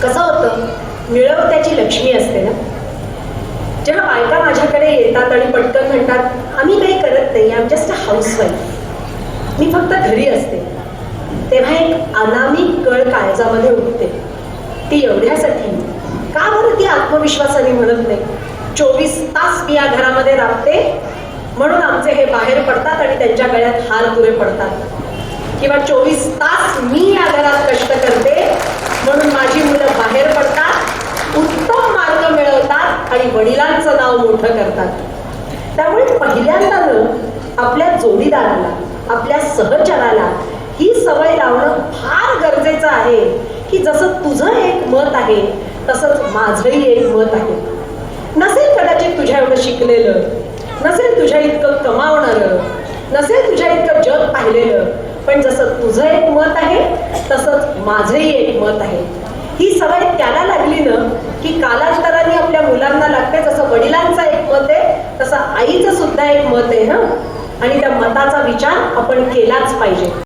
कसं होतं, मिळवत्याची लक्ष्मी असते ना. जेव्हा बायका माझ्याकडे येतात आणि पटकन म्हणतात आम्ही काही करत नाही, I am just a housewife, मी फक्त घरी असते, तेव्हा एक अनामिक कळ काळजामध्ये उठते. ती एवढ्यासाठी का बरं ती आत्मविश्वासाने म्हणत नाही 24 तास मी या घरामध्ये राबते म्हणून आमचे हे बाहेर पडतात आणि त्यांच्या गळ्यात हार तुरे पडतात, किंवा 24 तास मी या घरात कष्ट करते म्हणून माझी मुलं बाहेर पडतात, उत्तम मार्ग मिळवतात आणि वडिलांचं नाव मोठं करतात. त्यामुळे पहिल्यांदा आपल्या जोडीदाराला, आपल्या सहचराला ही सवय लावणं फार गरजेचं आहे की जसं तुझं एक मत आहे तसंच माझंही एक मत आहे. नसेल कदाचित तुझ्या एवढं शिकलेलं, नसेल तुझ्या इतकं कमावणारं, नसेल तुझ्या इतकं जग पाहिलेलं, पण जसं तुझं एक मत आहे तसंच माझंही एक मत आहे. ही सवय त्याला लागली ना की कालांतराने आपल्या मुलांना लागते. जसं वडिलांचं एक मत आहे तसं आईचं सुद्धा एक मत आहे ना, आणि त्या मताचा विचार आपण केलाच पाहिजे.